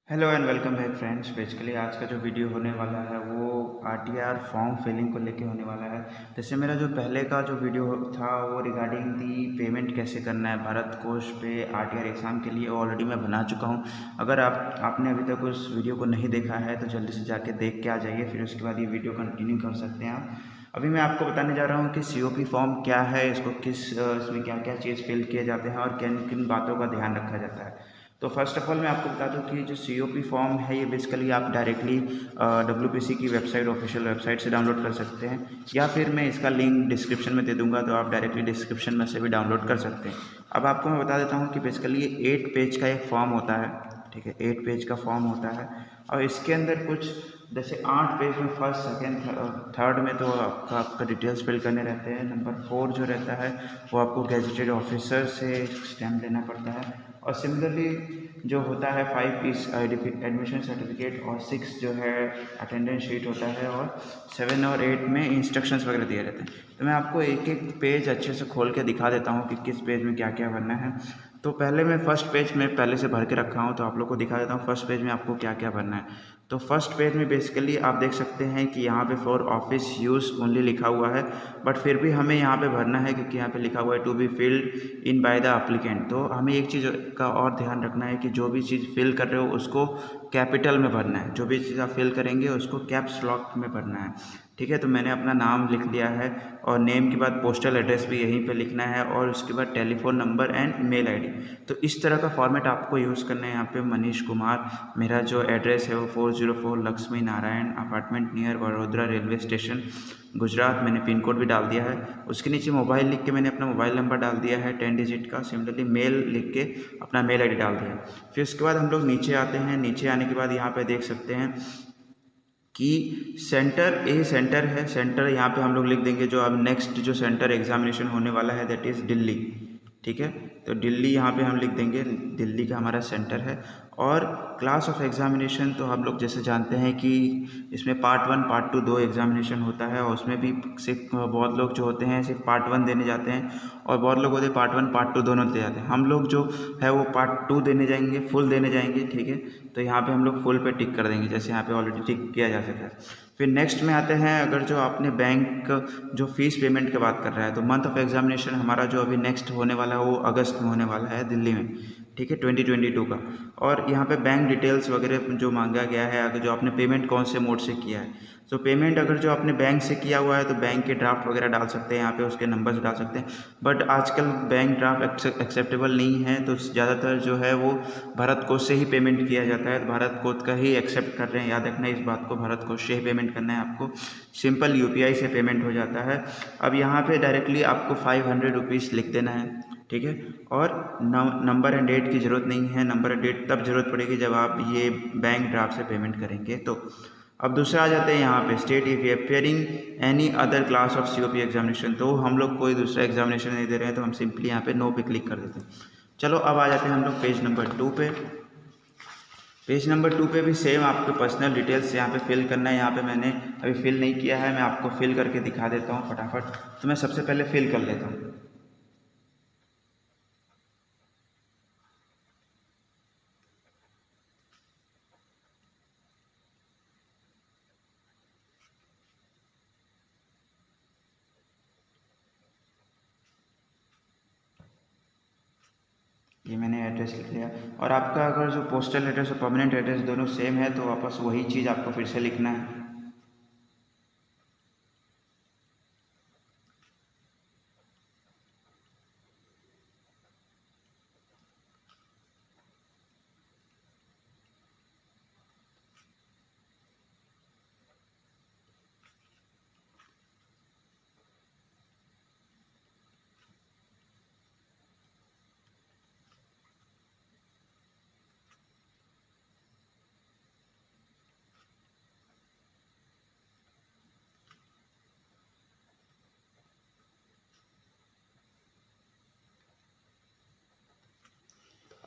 Hello and welcome back friends. Basically आज का जो वीडियो होने वाला है वो आरटीआर फॉर्म फिलिंग को लेके होने वाला है। जैसे मेरा जो पहले का जो वीडियो था वो रिगार्डिंग दी पेमेंट कैसे करना है भारत कोष पे आरटीआर एग्ज़ाम के लिए ऑलरेडी मैं बना चुका हूँ। अगर आपने अभी तक उस वीडियो को नहीं देखा है तो जल्दी से जाके देख के आ जाइए, फिर उसके बाद ये वीडियो कंटिन्यू कर सकते हैं आप। अभी मैं आपको बताने जा रहा हूँ कि सीओपी फॉर्म क्या है, इसको इसमें क्या क्या चीज़ फिल किए जाते हैं और किन किन बातों का ध्यान रखा जाता है। तो फर्स्ट ऑफ ऑल मैं आपको बता दूं कि जो सीओपी फॉर्म है ये बेसिकली आप डायरेक्टली डब्ल्यूपीसी की वेबसाइट, ऑफिशियल वेबसाइट से डाउनलोड कर सकते हैं, या फिर मैं इसका लिंक डिस्क्रिप्शन में दे दूंगा तो आप डायरेक्टली डिस्क्रिप्शन में से भी डाउनलोड कर सकते हैं। अब आपको मैं बता देता हूँ कि बेसिकली ये 8 पेज का एक फॉर्म होता है, ठीक है, 8 पेज का फॉर्म होता है। और इसके अंदर कुछ जैसे 8 पेज में फर्स्ट सेकेंड थर्ड में तो आपका डिटेल्स फिल करने रहते हैं। नंबर 4 जो रहता है वो आपको गेजेटेड ऑफिसर से स्टैम्प लेना पड़ता है। और सिमिलरली जो होता है 5 इस एडमिशन सर्टिफिकेट, और 6 जो है अटेंडेंस शीट होता है, और 7 और 8 में इंस्ट्रक्शंस वगैरह दिए रहते हैं। तो मैं आपको एक एक पेज अच्छे से खोल के दिखा देता हूँ कि किस पेज में क्या क्या भरना है। तो पहले मैं फर्स्ट पेज में पहले से भर के रखा हूँ, तो आप लोग को दिखा देता हूँ फर्स्ट पेज में आपको क्या क्या भरना है। तो फर्स्ट पेज में बेसिकली आप देख सकते हैं कि यहाँ पे फॉर ऑफिस यूज़ ओनली लिखा हुआ है, बट फिर भी हमें यहाँ पे भरना है क्योंकि यहाँ पे लिखा हुआ है to be filled in by the applicant. तो हमें एक चीज़ का और ध्यान रखना है कि जो भी चीज़ फिल कर रहे हो उसको कैपिटल में भरना है, जो भी चीज़ आप फिल करेंगे उसको कैप्स लॉक में भरना है, ठीक है। तो मैंने अपना नाम लिख लिया है, और नेम के बाद पोस्टल एड्रेस भी यहीं पे लिखना है, और उसके बाद telephone number and mail ID. तो इस तरह का फॉर्मेट आपको यूज़ करना है। यहाँ पे मनीष कुमार, मेरा जो एड्रेस है वो 404 Lakshmi Narayan apartment near Vadodara railway station Gujarat, मैंने पिन कोड भी डाल दिया है। उसके नीचे मोबाइल लिख के मैंने अपना मोबाइल नंबर डाल दिया है 10 डिजिट का। सिमिलरली मेल लिख के अपना मेल आईडी डाल दिया है। फिर उसके बाद हम लोग नीचे आते हैं। नीचे आने के बाद यहाँ पे देख सकते हैं कि सेंटर ए सेंटर है, सेंटर यहाँ पे हम लोग लिख देंगे जो अब नेक्स्ट जो सेंटर एग्जामिनेशन होने वाला है दैट इज़ दिल्ली, ठीक है। तो दिल्ली यहाँ पे हम लिख देंगे, दिल्ली का हमारा सेंटर है। और क्लास ऑफ एग्जामिनेशन तो हम लोग जैसे जानते हैं कि इसमें पार्ट 1 पार्ट 2 दो एग्जामिनेशन होता है, और उसमें भी सिर्फ बहुत लोग जो होते हैं सिर्फ पार्ट 1 देने जाते हैं, और बहुत लोग होते हैं पार्ट 1 पार्ट 2 दोनों दे जाते हैं। हम लोग जो है वो पार्ट 2 देने जाएंगे, फुल देने जाएंगे, ठीक है। तो यहाँ पे हम लोग फुल पे टिक कर देंगे, जैसे यहाँ पे ऑलरेडी टिक किया जा सकता है। फिर नेक्स्ट में आते हैं, अगर जो आपने बैंक जो फीस पेमेंट की बात कर रहा है, तो मंथ ऑफ एग्जामिनेशन हमारा जो अभी नेक्स्ट होने वाला है वो अगस्त में होने वाला है दिल्ली में, ठीक है, 2022 का। और यहाँ पे बैंक डिटेल्स वगैरह जो मांगा गया है, अगर जो आपने पेमेंट कौन से मोड से किया है, तो पेमेंट अगर जो आपने बैंक से किया हुआ है तो बैंक के ड्राफ्ट वगैरह डाल सकते हैं, यहाँ पे उसके नंबर्स डाल सकते हैं। बट आजकल बैंक ड्राफ्ट एक्सेप्टेबल नहीं है, तो ज़्यादातर जो है वो भारत कोष से ही पेमेंट किया जाता है। तो भारत कोष का ही एक्सेप्ट कर रहे हैं, याद रखना इस बात को, भारत कोष से ही पेमेंट करना है आपको। सिंपल यूपीआई से पेमेंट हो जाता है। अब यहाँ पे डायरेक्टली आपको 500 रुपीज़ लिख देना है, ठीक है। और नंबर एंड डेट की ज़रूरत नहीं है, नंबर एंड डेट तब ज़रूरत पड़ेगी जब आप ये बैंक ड्राफ्ट से पेमेंट करेंगे। तो अब दूसरा आ जाते हैं यहाँ पे, state if appearing any other class of COP examination. तो हम लोग कोई दूसरा एग्जामिनेशन नहीं दे रहे हैं, तो हम सिंपली यहाँ पे नो पे क्लिक कर देते हैं। चलो अब आ जाते हैं हम लोग पेज नंबर 2 पे। पेज नंबर 2 पे भी सेम आपको पर्सनल डिटेल्स यहाँ पे फिल करना है। यहाँ पे मैंने अभी फिल नहीं किया है, मैं आपको फिल करके दिखा देता हूँ फटाफट। तो मैं सबसे पहले फिल कर लेता हूँ। ये मैंने एड्रेस लिख लिया। और आपका अगर जो पोस्टल एड्रेस और परमानेंट एड्रेस दोनों सेम है तो वापस वही चीज़ आपको फिर से लिखना है।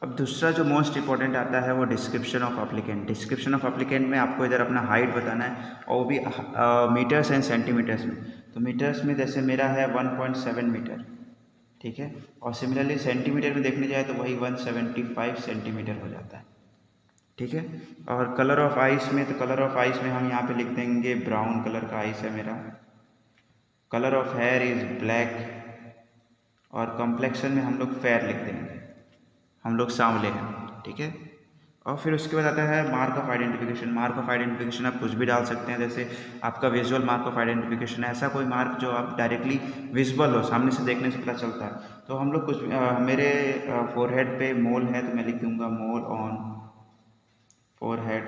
अब दूसरा जो मोस्ट इंपॉर्टेंट आता है वो description of applicant. Description of applicant में आपको इधर अपना हाइट बताना है, और वो भी मीटर्स एंड सेंटीमीटर्स में। तो मीटर्स में जैसे मेरा है 1.7 मीटर, ठीक है। और सिमिलरली सेंटीमीटर में देखने जाए तो वही 175 सेंटीमीटर हो जाता है। ठीक है। और कलर ऑफ आइस में, तो कलर ऑफ आइस में हम यहाँ पे लिख देंगे ब्राउन कलर का आइस है मेरा। Colour of here is black. और कॉम्प्लेक्शन में हम लोग फेयर लिख देंगे, हम लोग सांवले हैं, ठीक है। और फिर उसके बाद आता है mark of identification. Mark of identification आप कुछ भी डाल सकते हैं, जैसे आपका विजुअल मार्क ऑफ आइडेंटिफिकेशन है, ऐसा कोई मार्क जो आप डायरेक्टली विजुअल हो, सामने से देखने से पता चलता है। तो हम लोग कुछ मेरे फोरहेड पे मोल है तो मैं लिख दूंगा मोल ऑन फोरहेड।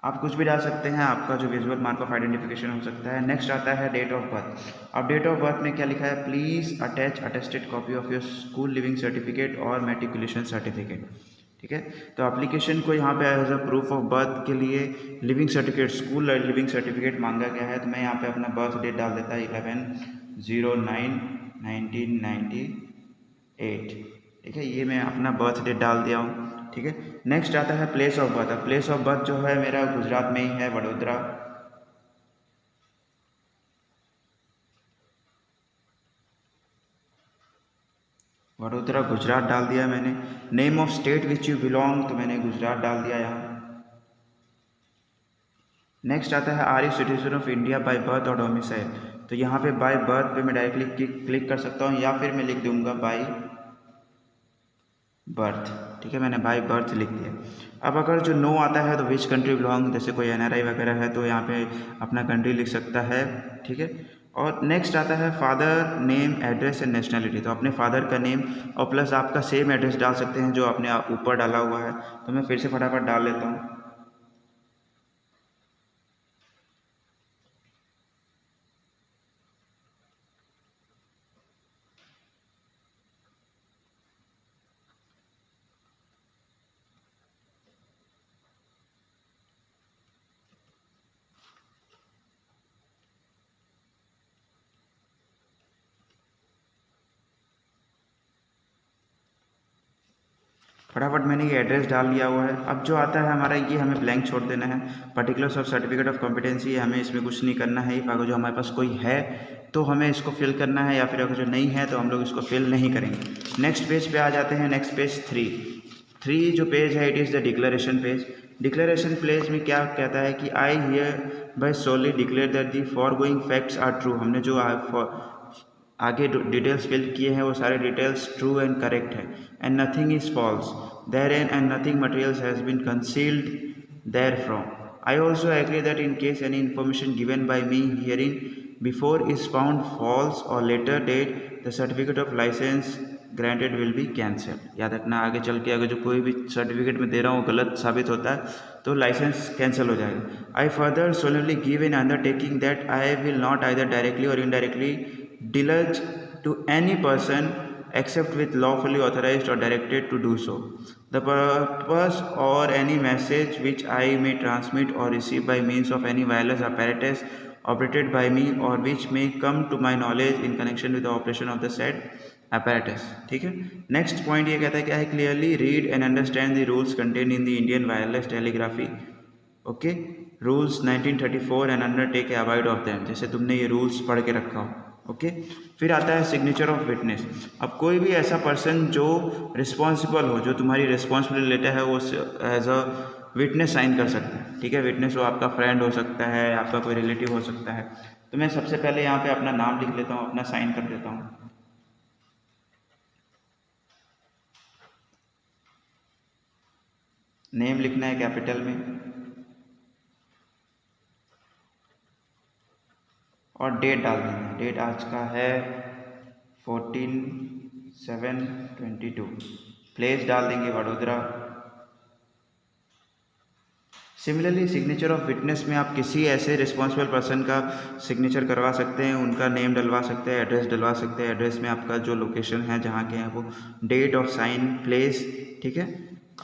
आप कुछ भी डाल सकते हैं, आपका जो विजुअल मार्क ऑफ आइडेंटिफिकेशन हो सकता है। नेक्स्ट आता है डेट ऑफ बर्थ। अब डेट ऑफ बर्थ में क्या लिखा है, please attach attested copy of your school leaving certificate और मैट्रिकुलेशन सर्टिफिकेट, ठीक है। तो एप्लीकेशन को यहाँ पे as a proof of birth के लिए leaving certificate, school leaving certificate मांगा गया है। तो मैं यहाँ पे अपना बर्थ डेट डाल देता है 11/09/1998, ठीक है। ये मैं अपना बर्थ डेट डाल दिया हूँ, ठीक है। नेक्स्ट आता है place of birth. Place of birth जो है मेरा गुजरात में ही है, वडोदरा। वडोदरा गुजरात डाल दिया मैंने। Name of state which you belong, तो मैंने गुजरात डाल दिया यहाँ। नेक्स्ट आता है are you citizen of India by birth और डोमिसाइल। तो यहाँ पे बाय बर्थ पे मैं डायरेक्टली क्लिक कर सकता हूँ, या फिर मैं लिख दूंगा बाय बर्थ, ठीक है। मैंने बाय बर्थ लिख दिया। अब अगर जो नो आता है तो विच कंट्री बिलोंग, जैसे कोई एनआरआई वगैरह है तो यहाँ पे अपना कंट्री लिख सकता है, ठीक है। और नेक्स्ट आता है father name address and nationality. तो अपने फादर का नेम और प्लस आपका सेम एड्रेस डाल सकते हैं जो आपने ऊपर डाला हुआ है। तो मैं फिर से फटाफट डाल लेता हूँ। फटाफट मैंने ये एड्रेस डाल लिया हुआ है। अब जो आता है हमारा, ये हमें ब्लैंक छोड़ देना है। Particulars of certificate of competency, हमें इसमें कुछ नहीं करना है। अगर जो हमारे पास कोई है तो हमें इसको फिल करना है, या फिर अगर जो नहीं है तो हम लोग इसको फिल नहीं करेंगे। नेक्स्ट पेज पे आ जाते हैं। नेक्स्ट पेज 3 जो पेज है, it is the declaration page. Declaration page में क्या कहता है कि I hereby solely declare that the foregoing facts are true. हमने जो आगे डिटेल्स फिल किए हैं वो सारे डिटेल्स ट्रू एंड करेक्ट है। And nothing is false therein and nothing materials has been concealed therefrom. I also agree that in case any information given by me herein before is found false or later date, the certificate of license granted will be cancelled. याद रखना, आगे चल के अगर जो कोई भी certificate में दे रहा हूँ गलत साबित होता है तो लाइसेंस कैंसिल हो जाएगा। I further solemnly give an undertaking that I will not either directly or indirectly divulge to any person except with lawfully authorized or directed to do so, the purpose or any message which I may transmit or receive by means of any wireless apparatus operated by me or which may come to my knowledge in connection with the operation of the said apparatus, ठीक है। Next point ये कहता है कि I clearly read and understand the rules contain in the Indian wireless telegraphy, okay, rules 1934 and undertake avoid of them, जैसे तुमने ये rules पढ़ के रखा हो, ओके। फिर आता है सिग्नेचर ऑफ विटनेस। अब कोई भी ऐसा पर्सन जो रिस्पॉन्सिबल हो, जो तुम्हारी रिस्पॉन्सिबिलिटी लेता है, वो एज अ विटनेस साइन कर सकता है, ठीक है। विटनेस वो आपका फ्रेंड हो सकता है, आपका कोई रिलेटिव हो सकता है। तो मैं सबसे पहले यहाँ पे अपना नाम लिख लेता हूँ, अपना साइन कर देता हूँ। नेम लिखना है कैपिटल में और डेट डाल देना है। डेट आज का है 14/7/22। प्लेस डाल देंगे Vadodara. Similarly signature of witness में आप किसी ऐसे रिस्पॉन्सिबल पर्सन का सिग्नेचर करवा सकते हैं, उनका नेम डलवा सकते हैं, एड्रेस डलवा सकते हैं। एड्रेस में आपका जो लोकेशन है जहाँ के हैं वो, डेट ऑफ साइन, प्लेस, ठीक है।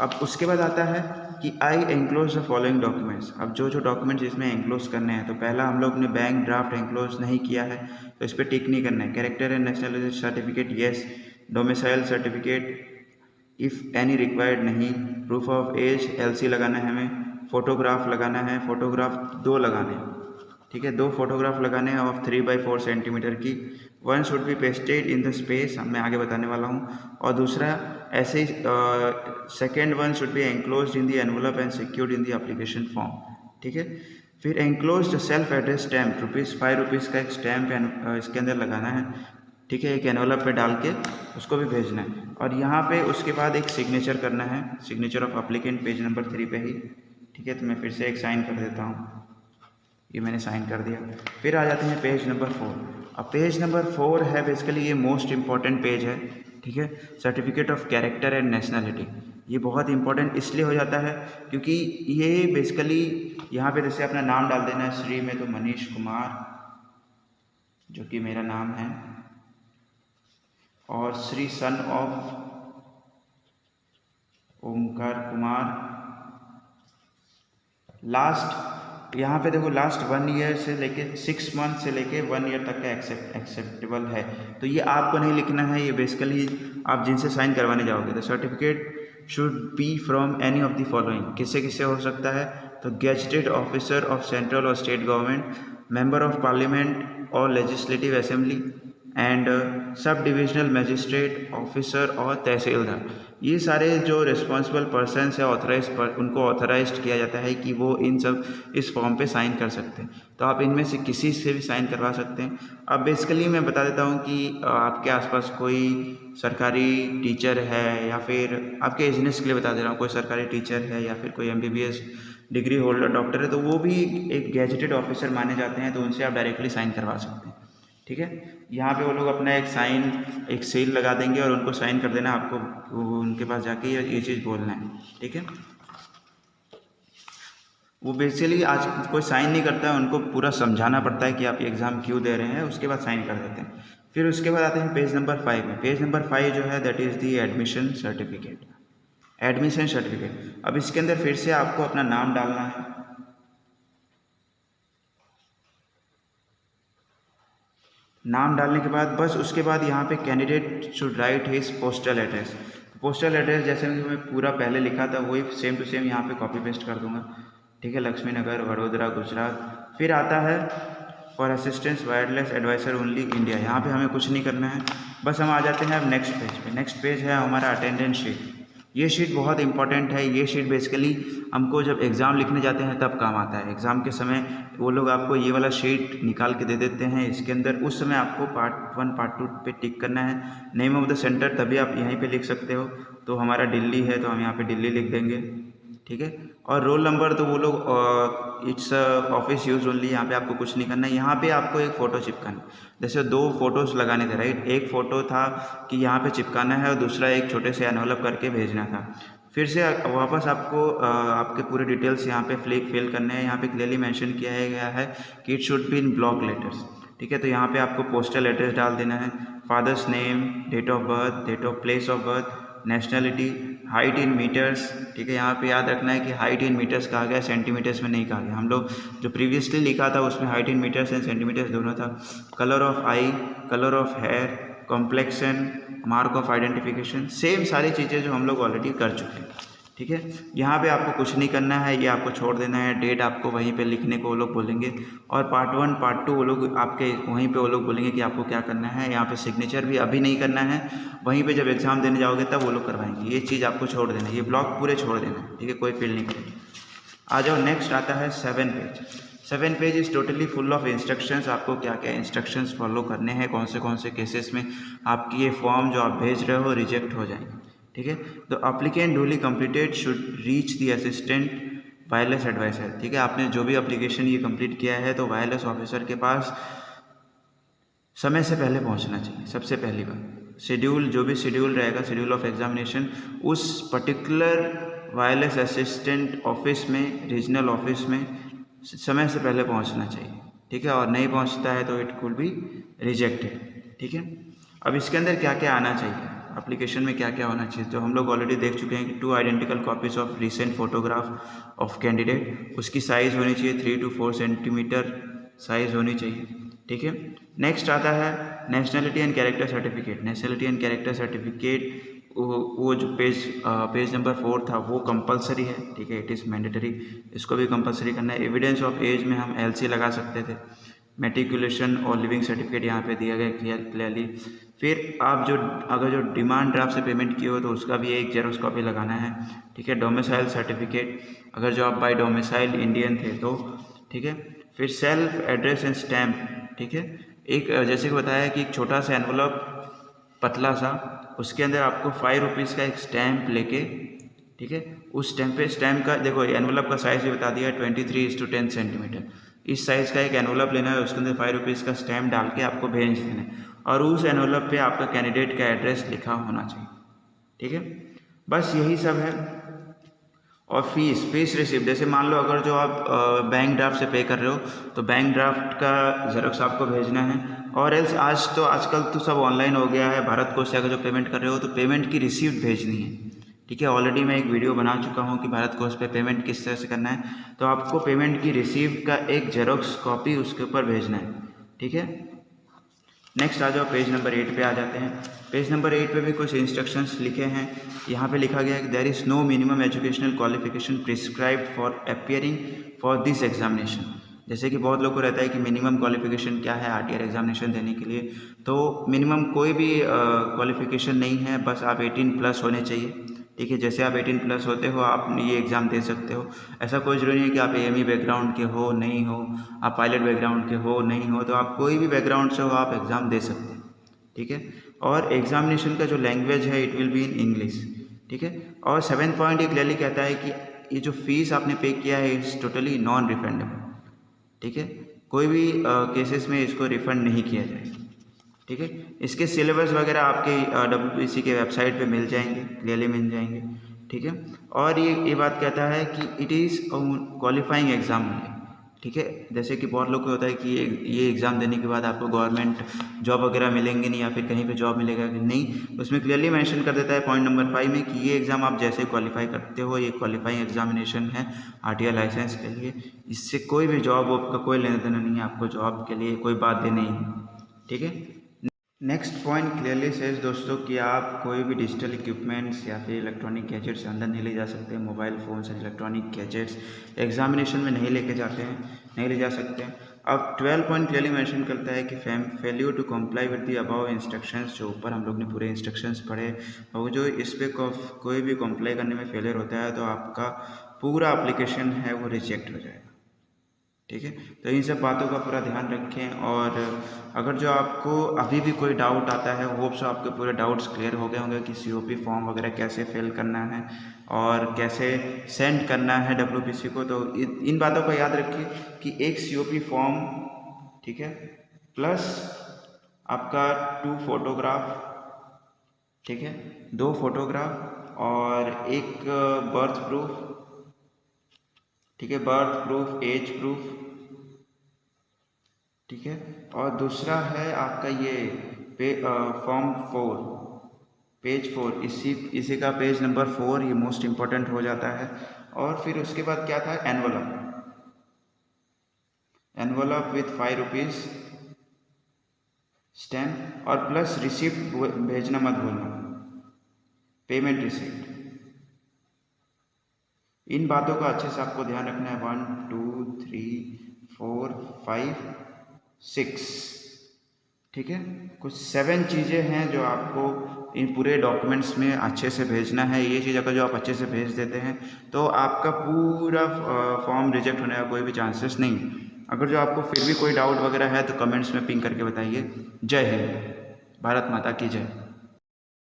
अब उसके बाद आता है कि आई एंक्लोज द फॉलोइंग डॉक्यूमेंट्स। अब जो जो डॉक्यूमेंट्स इसमें एंक्लोज करने हैं, तो पहला हम लोग ने बैंक ड्राफ्ट एंक्लोज नहीं किया है तो इस पर टिक नहीं करना है। Character and nationality certificate yes, domicile certificate if any required नहीं, प्रूफ ऑफ एज LC लगाना है हमें, फोटोग्राफ लगाना है, फोटोग्राफ 2 लगाने हैं, ठीक है। 2 फोटोग्राफ लगाने हैं ऑफ 3/4 सेंटीमीटर की। 1 should be pasted in the space, मैं आगे बताने वाला हूँ। और दूसरा ऐसे ही second one should be enclosed in the envelope and secured in the application form, ठीक है। फिर एंक्लोज्ड सेल्फ एड्रेस स्टैम्प ₹5 का एक स्टैम्प इसके अंदर लगाना है, ठीक है, एक एनवलप पे डाल के उसको भी भेजना है। और यहाँ पे उसके बाद एक सिग्नेचर करना है, signature of applicant page number 3 पे ही, ठीक है। तो मैं फिर से एक साइन कर देता हूँ, ये मैंने साइन कर दिया। फिर आ जाते हैं पेज नंबर 4। अब पेज नंबर 4 है बेसिकली ये मोस्ट इम्पॉर्टेंट पेज है, ठीक है, certificate of character and nationality. ये बहुत इंपॉर्टेंट इसलिए हो जाता है क्योंकि ये बेसिकली यहाँ पे जैसे अपना नाम डाल देना है, श्री में तो मनीष कुमार जो कि मेरा नाम है, और Shri son of Omkar Kumar. Last यहाँ पे देखो लास्ट 1 ईयर से लेके 6 मंथ से लेके 1 ईयर तक का एक्सेप्टेबल है। तो ये आपको नहीं लिखना है, ये बेसिकली आप जिनसे साइन करवाने जाओगे। The certificate should be from any of the following, किससे किससे हो सकता है, तो गेजेटेड ऑफिसर ऑफ सेंट्रल और state government, member of parliament और legislative assembly and sub divisional magistrate officer और तहसीलदार। ये सारे जो रिस्पॉन्सिबल पर्सनस है ऑथराइज उनको ऑथराइज्ड किया जाता है कि वो इन सब इस फॉर्म पे साइन कर सकते हैं। तो आप इनमें से किसी से भी साइन करवा सकते हैं। अब बेसिकली मैं बता देता हूँ कि आपके आसपास कोई सरकारी टीचर है, या फिर आपके बिजनेस के लिए बता दे रहा हूँ, कोई सरकारी टीचर है या फिर कोई MBBS डिग्री होल्डर डॉक्टर है, तो वो भी एक गेजेटेड ऑफिसर माने जाते हैं, तो उनसे आप डायरेक्टली साइन करवा सकते हैं, ठीक है। यहाँ पे वो लोग अपना एक साइन, एक सील लगा देंगे और उनको साइन कर देना, आपको उनके पास जाके ये चीज़ बोलना है, ठीक है। वो बेसिकली आज कोई साइन नहीं करता है, उनको पूरा समझाना पड़ता है कि आप एग्ज़ाम क्यों दे रहे हैं, उसके बाद साइन कर देते हैं। फिर उसके बाद आते हैं पेज नंबर 5 में। पेज नंबर 5 जो है that is the admission certificate, admission certificate. अब इसके अंदर फिर से आपको अपना नाम डालना है, नाम डालने के बाद बस उसके बाद यहाँ पे candidate should write his postal address. Postal address जैसे मैं पूरा पहले लिखा था वही सेम टू सेम यहाँ पे कॉपी पेस्ट कर दूंगा, ठीक है, लक्ष्मी नगर वडोदरा गुजरात। फिर आता है for assistance wireless adviser only India, यहाँ पे हमें कुछ नहीं करना है, बस हम आ जाते हैं अब नेक्स्ट पेज पे। नेक्स्ट पेज है हमारा अटेंडेंस शीट। ये शीट बहुत इंपॉर्टेंट है। ये शीट बेसिकली हमको जब एग्ज़ाम लिखने जाते हैं तब काम आता है। एग्ज़ाम के समय वो लोग आपको ये वाला शीट निकाल के दे देते हैं, इसके अंदर उस समय आपको पार्ट 1 पार्ट 2 पे टिक करना है। नेम ऑफ द सेंटर तभी आप यहीं पे लिख सकते हो, तो हमारा दिल्ली है तो हम यहाँ पे दिल्ली लिख देंगे, ठीक है। और रोल नंबर तो वो लोग इट्स ऑफिस यूज़ ओनली, यहाँ पे आपको कुछ नहीं करना है। यहाँ पे आपको एक फ़ोटो चिपकाना, जैसे 2 फोटोज़ लगाने थे, राइट। एक फ़ोटो था कि यहाँ पे चिपकाना है और दूसरा एक छोटे से एनवलप करके भेजना था। फिर से वापस आपको आपके पूरे डिटेल्स यहाँ पे फिल करने हैं। यहाँ पे क्लियरली मेंशन किया गया है कि it should be in block letters, ठीक है। तो यहाँ पे आपको पोस्टल एड्रेस डाल देना है, father's name, date of birth, date of place of birth, nationality, height in metres, ठीक है। यहाँ पे याद रखना है कि हाइट इन मीटर्स कहा गया, सेंटीमीटर्स में नहीं कहा गया। हम लोग जो प्रीवियसली लिखा था उसमें height in metres and centimetres दोनों था। Colour of eye, colour of hair, complexion, mark of identification, same सारी चीज़ें जो हम लोग ऑलरेडी कर चुके हैं, ठीक है। यहाँ पे आपको कुछ नहीं करना है, ये आपको छोड़ देना है। डेट आपको वहीं पे लिखने को वो लोग बोलेंगे, और पार्ट 1 पार्ट 2 वो लोग आपके वहीं पे वो लोग बोलेंगे कि आपको क्या करना है। यहाँ पे सिग्नेचर भी अभी नहीं करना है, वहीं पे जब एग्ज़ाम देने जाओगे तब वो लोग करवाएंगे। ये चीज़ आपको छोड़ देना है, ये ब्लॉक पूरे छोड़ देना है, ठीक है, कोई फिल नहीं करेगा। आ जाओ नेक्स्ट आता है 7 page. 7 page is totally full of instructions. आपको क्या क्या इंस्ट्रक्शंस फॉलो करने हैं, कौन से केसेस में आपकी ये फॉर्म जो आप भेज रहे हो रिजेक्ट हो जाएंगे, ठीक है। तो applicant duly completed should reach the assistant wireless adviser, ठीक है। आपने जो भी एप्लीकेशन ये कंप्लीट किया है तो वायरलेस ऑफिसर के पास समय से पहले पहुंचना चाहिए। सबसे पहली बात, शेड्यूल जो भी शेड्यूल रहेगा, शेड्यूल ऑफ एग्जामिनेशन, उस पर्टिकुलर वायरलेस असिस्टेंट ऑफिस में, रीजनल ऑफिस में समय से पहले पहुंचना चाहिए, ठीक है। और नहीं पहुंचता है तो इट कुड बी रिजेक्टेड, ठीक है। अब इसके अंदर क्या क्या आना चाहिए, एप्लीकेशन में क्या क्या होना चाहिए, तो हम लोग ऑलरेडी देख चुके हैं कि 2 identical copies of recent photograph of candidate, उसकी साइज़ होनी चाहिए 3 to 4 सेंटीमीटर साइज़ होनी चाहिए, ठीक है। नेक्स्ट आता है nationality and character certificate. Nationality and character certificate वो जो पेज नंबर 4 था वो कंपलसरी है, ठीक है, इट इज़ मैंडेटरी, इसको भी कंपलसरी करना है। एविडेंस ऑफ एज में हम LC लगा सकते थे, मेट्रिकुलेशन और लिविंग सर्टिफिकेट यहाँ पे दिया गया क्लियरली। फिर आप जो अगर जो डिमांड ड्राफ्ट से पेमेंट किए हो तो उसका भी एक जेरोक्स कॉपी लगाना है, ठीक है। डोमिसाइल सर्टिफिकेट, अगर जो आप बाय डोमिसाइल इंडियन थे तो, ठीक है। फिर सेल्फ एड्रेस एंड स्टैम्प, ठीक है। एक जैसे कि बताया कि एक छोटा सा एनवलप पतला सा, उसके अंदर आपको 5 रुपीज़ का एक स्टैम्प लेके, ठीक है, उस स्टैम्प का देखो एनवलप का साइज़ भी बता दिया है 23:10 सेंटीमीटर। इस साइज़ का एक एनवलप लेना है, उसके अंदर 5 रुपीज़ का स्टैम्प डाल के आपको भेज देना है और उस एनवलप पे आपका कैंडिडेट का एड्रेस लिखा होना चाहिए, ठीक है। बस यही सब है। और फीस रिसिप्ट, जैसे मान लो अगर जो आप बैंक ड्राफ्ट से पे कर रहे हो तो बैंक ड्राफ्ट का जेरोक्स आपको भेजना है। और एल्स आजकल तो सब ऑनलाइन हो गया है, भारत कोष से अगर जो पेमेंट कर रहे हो तो पेमेंट की रिसिप्ट भेजनी है, ठीक है। ऑलरेडी मैं एक वीडियो बना चुका हूँ कि भारत कोष पे पेमेंट किस तरह से करना है, तो आपको पेमेंट की रिसिप्ट का एक जेरोक्स कॉपी उसके ऊपर भेजना है, ठीक है। नेक्स्ट आ जाओ, पेज नंबर 8 पे आ जाते हैं। पेज नंबर 8 पे भी कुछ इंस्ट्रक्शंस लिखे हैं। यहाँ पे लिखा गया है कि there is no minimum educational qualification prescribed for appearing for this examination. जैसे कि बहुत लोगों को रहता है कि मिनिमम क्वालिफिकेशन क्या है आरटीआर एग्जामिनेशन देने के लिए, तो मिनिमम कोई भी क्वालिफिकेशन नहीं है, बस आप 18+ होने चाहिए, ठीक है। जैसे आप 18+ होते हो आप ये एग्ज़ाम दे सकते हो। ऐसा कोई ज़रूरी नहीं है कि आप एएमई बैकग्राउंड के हो, नहीं हो, आप पायलट बैकग्राउंड के हो, नहीं हो, तो आप कोई भी बैकग्राउंड से हो आप एग्ज़ाम दे सकते हैं, ठीक है। और एग्ज़ामिनेशन का जो लैंग्वेज है it will be in English, ठीक है। और 7 पॉइंट ये क्लियरली कहता है कि ये जो फीस आपने पे किया है इज़ टोटली नॉन रिफंडेबल, ठीक है। कोई भी केसेस में इसको रिफ़ंड नहीं किया जाएगा, ठीक है। इसके सिलेबस वगैरह आपके WPC के वेबसाइट पे मिल जाएंगे, क्लियरली मिल जाएंगे, ठीक है। और ये बात कहता है कि it is qualifying exam only, ठीक है। जैसे कि बहुत लोग को होता है कि ये एग्ज़ाम देने के बाद आपको गवर्नमेंट जॉब वगैरह मिलेंगे नहीं या फिर कहीं पे जॉब मिलेगा कि नहीं, उसमें क्लियरली मेंशन कर देता है पॉइंट नंबर 5 में कि ये एग्ज़ाम आप जैसे क्वालिफाई करते हो, ये क्वालिफाइंग एग्जामिनेशन है आरटीआर लाइसेंस के लिए। इससे कोई भी जॉब का कोई लेना देना नहीं है, आपको जॉब के लिए कोई बात नहीं है, ठीक है। नेक्स्ट पॉइंट क्लियरली सेज दोस्तों कि आप कोई भी डिजिटल इक्विपमेंट्स या फिर इलेक्ट्रॉनिक गैजेट्स अंदर नहीं ले जा सकते। मोबाइल फ़ोन्स और इलेक्ट्रॉनिक गैजेट्स एग्जामिनेशन में नहीं लेके जाते हैं, नहीं ले जा सकते हैं। अब 12 पॉइंट क्लियरली मेंशन करता है कि failure to comply with the above instructions, जो ऊपर हम लोग ने पूरे इंस्ट्रक्शंस पढ़े, और जो इस पर कोई भी कंप्लाई करने में फेलियर होता है तो आपका पूरा एप्लीकेशन है वो रिजेक्ट हो जाएगा, ठीक है। तो इन सब बातों का पूरा ध्यान रखें। और अगर जो आपको अभी भी कोई डाउट आता है, होप सो आपके पूरे डाउट्स क्लियर हो गए होंगे कि COP फॉर्म वगैरह कैसे फिल करना है और कैसे सेंड करना है WPC को। तो इन बातों का याद रखिए कि एक COP फॉर्म, ठीक है, प्लस आपका 2 फोटोग्राफ, ठीक है, 2 फोटोग्राफ और एक बर्थ प्रूफ, ठीक है, बर्थ प्रूफ, एज प्रूफ, ठीक है। और दूसरा है आपका ये फॉर्म 4, पेज 4, इसी का पेज नंबर 4 ये मोस्ट इम्पोर्टेंट हो जाता है। और फिर उसके बाद क्या था, एनवलप विथ 5 रुपीज़ स्टैम्प और प्लस रिसिप्ट भेजना मत भूलना, पेमेंट रिसिप्ट। इन बातों का अच्छे से आपको ध्यान रखना है। 1 2 3 4 5 6, ठीक है। कुछ 7 चीज़ें हैं जो आपको इन पूरे डॉक्यूमेंट्स में अच्छे से भेजना है। ये चीज़ अगर जो आप अच्छे से भेज देते हैं तो आपका पूरा फॉर्म रिजेक्ट होने का कोई भी चांसेस नहीं। अगर जो आपको फिर भी कोई डाउट वगैरह है तो कमेंट्स में पिंग करके बताइए। जय हिंद, भारत माता की जय।